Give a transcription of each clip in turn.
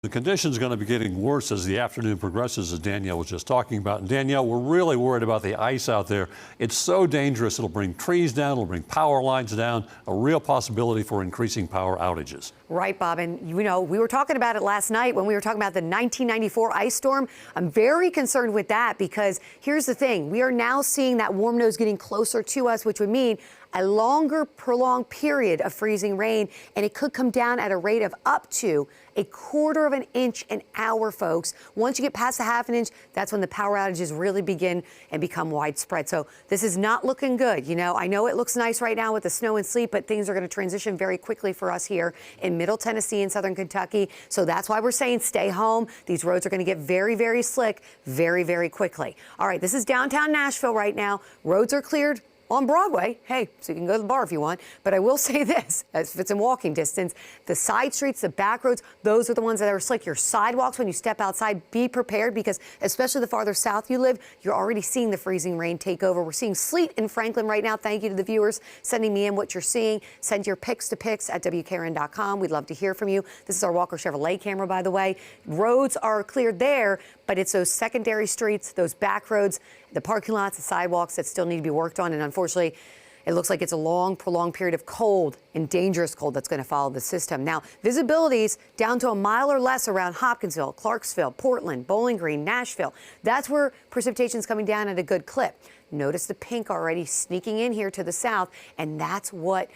The conditions are going to be getting worse as the afternoon progresses, as Danielle was just talking about. And Danielle, we're really worried about the ice out there. It's so dangerous. It'll bring trees down. It'll bring power lines down. A real possibility for increasing power outages. Right, Bob. And, you know, we were talking about it last night when we were talking about the 1994 ice storm. I'm very concerned with that because here's the thing. We are now seeing that warm nose getting closer to us, which would mean a longer, prolonged period of freezing rain, and it could come down at a rate of up to 1/4 of an inch an hour, folks. Once you get past a 1/2 inch, that's when the power outages really begin and become widespread. So this is not looking good. You know, I know it looks nice right now with the snow and sleet, but things are going to transition very quickly for us here in Middle Tennessee and Southern Kentucky. So that's why we're saying stay home. These roads are going to get very, very slick very, very quickly. All right, this is downtown Nashville right now. Roads are cleared on Broadway. Hey, so you can go to the bar if you want. But I will say this, if it's in walking distance, the side streets, the back roads, those are the ones that are slick. Your sidewalks, when you step outside, be prepared because especially the farther south you live, you're already seeing the freezing rain take over. We're seeing sleet in Franklin right now. Thank you to the viewers sending me in what you're seeing. Send your pics to pics@WKRN.com. We'd love to hear from you. This is our Walker Chevrolet camera, by the way. Roads are cleared there, but it's those secondary streets, those back roads, the parking lots, the sidewalks that still need to be worked on. And unfortunately, it looks like it's a long, prolonged period of cold and dangerous cold that's going to follow the system. Now, visibility's down to a mile or less around Hopkinsville, Clarksville, Portland, Bowling Green, Nashville. That's where precipitation's coming down at a good clip. Notice the pink already sneaking in here to the south, and that's what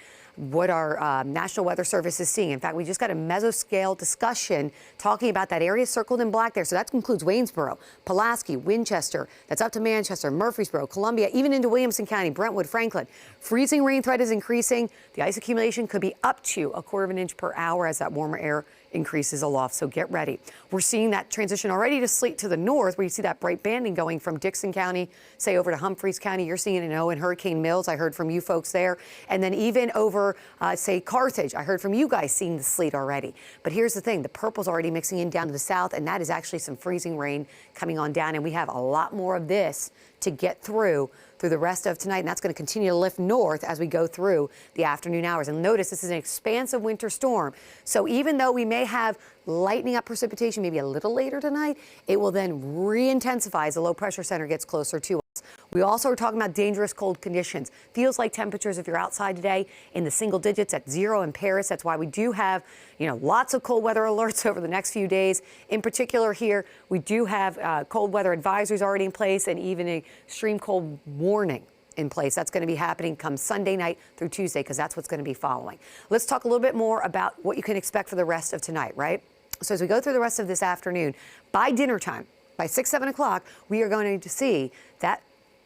our National Weather Service is seeing. In fact, we just got a mesoscale discussion talking about that area circled in black there. So that includes Waynesboro, Pulaski, Winchester, that's up to Manchester, Murfreesboro, Columbia, even into Williamson County, Brentwood, Franklin. Freezing rain threat is increasing. The ice accumulation could be up to 1/4 of an inch per hour as that warmer air increases aloft, so get ready. We're seeing that transition already to sleet to the north, where you see that bright banding going from Dixon County, say over to Humphreys County. You're seeing it in Hurricane Mills. I heard from you folks there. And then even over, say, Carthage. I heard from you guys seeing the sleet already. But here's the thing. The purple's already mixing in down to the south, and that is actually some freezing rain coming on down. And we have a lot more of this to get through the rest of tonight, and that's going to continue to lift north as we go through the afternoon hours. And notice this is an expansive winter storm. So even though we may have lightening up precipitation maybe a little later tonight, it will then re-intensify as the low pressure center gets closer to us. We also are talking about dangerous cold conditions. Feels like temperatures, if you're outside today, in the single digits at 0 in Paris. That's why we do have, you know, lots of cold weather alerts over the next few days. In particular here, we do have cold weather advisories already in place and even a extreme cold warning in place. That's going to be happening come Sunday night through Tuesday because that's what's going to be following. Let's talk a little bit more about what you can expect for the rest of tonight, right? So as we go through the rest of this afternoon, by dinner time, by 6, 7 o'clock, we are going to see that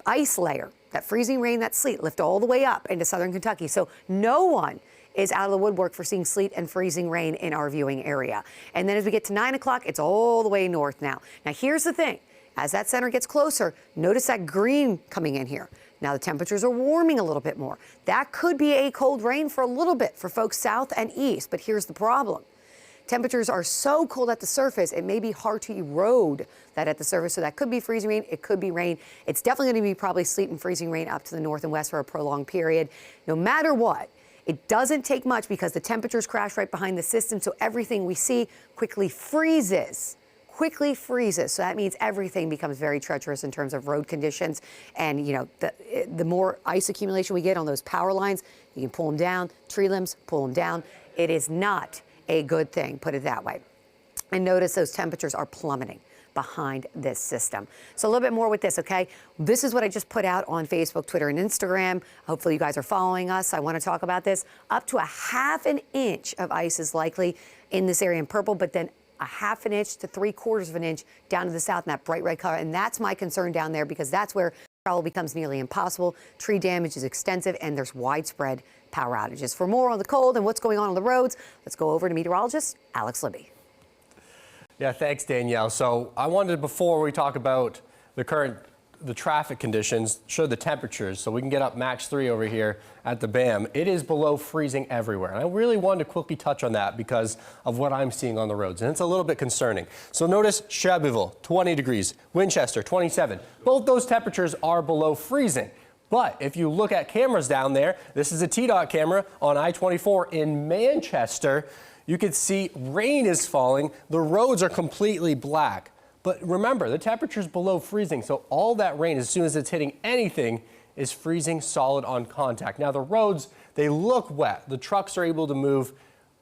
ice layer, that freezing rain, that sleet lift all the way up into southern Kentucky. So no one is out of the woodwork for seeing sleet and freezing rain in our viewing area. And then as we get to 9 o'clock, it's all the way north now. Now, here's the thing. As that center gets closer, notice that green coming in here. Now the temperatures are warming a little bit more. That could be a cold rain for a little bit for folks south and east, but here's the problem. Temperatures are so cold at the surface, it may be hard to erode that at the surface. So that could be freezing rain. It could be rain. It's definitely going to be probably sleet and freezing rain up to the north and west for a prolonged period. No matter what, it doesn't take much because the temperatures crash right behind the system. So everything we see quickly freezes. So that means everything becomes very treacherous in terms of road conditions. And, you know, the more ice accumulation we get on those power lines, you can pull them down, tree limbs, pull them down. It is not a good thing, put it that way. And notice those temperatures are plummeting behind this system. So a little bit more with this, okay? This is what I just put out on Facebook, Twitter, and Instagram. Hopefully you guys are following us. I want to talk about this. Up to 1/2 inch of ice is likely in this area in purple, but then 1/2 inch to 3/4 of an inch down to the south in that bright red color. And that's my concern down there because that's where travel becomes nearly impossible. Tree damage is extensive and there's widespread power outages. For more on the cold and what's going on the roads, let's go over to meteorologist Alex Libby. Yeah, thanks, Danielle. So I wanted, before we talk about the traffic conditions, show the temperatures so we can get up max 3 over here at the BAM. It is below freezing everywhere. And I really wanted to quickly touch on that because of what I'm seeing on the roads. And it's a little bit concerning. So notice Shelbyville, 20 degrees, Winchester, 27. Both those temperatures are below freezing. But if you look at cameras down there, this is a TDOT camera on I-24 in Manchester. You can see rain is falling. The roads are completely black. But remember, the temperature's below freezing, so all that rain, as soon as it's hitting anything, is freezing solid on contact. Now the roads, they look wet. The trucks are able to move,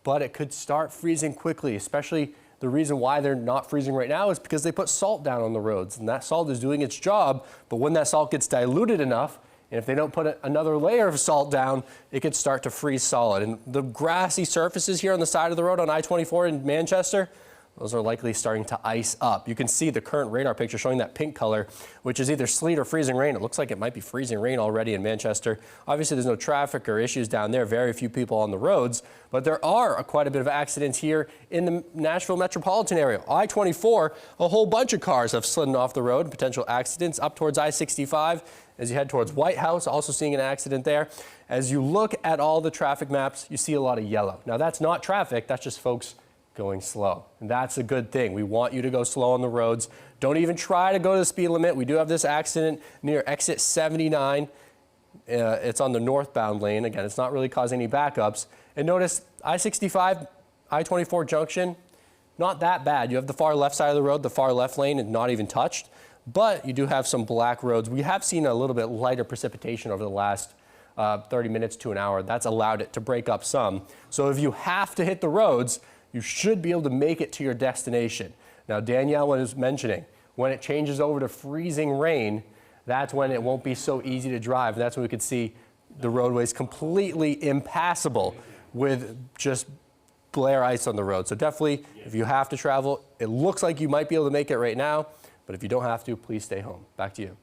but it could start freezing quickly, especially the reason why they're not freezing right now is because they put salt down on the roads, and that salt is doing its job, but when that salt gets diluted enough, and if they don't put another layer of salt down, it could start to freeze solid. And the grassy surfaces here on the side of the road on I-24 in Manchester, those are likely starting to ice up. You can see the current radar picture showing that pink color, which is either sleet or freezing rain. It looks like it might be freezing rain already in Manchester. Obviously, there's no traffic or issues down there, very few people on the roads, but there are quite a bit of accidents here in the Nashville metropolitan area. I-24, a whole bunch of cars have slidden off the road, potential accidents up towards I-65. As you head towards White House, also seeing an accident there. As you look at all the traffic maps, you see a lot of yellow. Now, that's not traffic, that's just folks going slow. And that's a good thing. We want you to go slow on the roads. Don't even try to go to the speed limit. We do have this accident near exit 79. It's on the northbound lane. Again, it's not really causing any backups. And notice I-65, I-24 junction, not that bad. You have the far left side of the road, the far left lane, and not even touched. But you do have some black roads. We have seen a little bit lighter precipitation over the last 30 minutes to an hour. That's allowed it to break up some. So if you have to hit the roads, you should be able to make it to your destination. Now, Danielle was mentioning, when it changes over to freezing rain, that's when it won't be so easy to drive. And that's when we could see the roadways completely impassable with just glare ice on the road. So definitely, if you have to travel, it looks like you might be able to make it right now. But if you don't have to, please stay home. Back to you.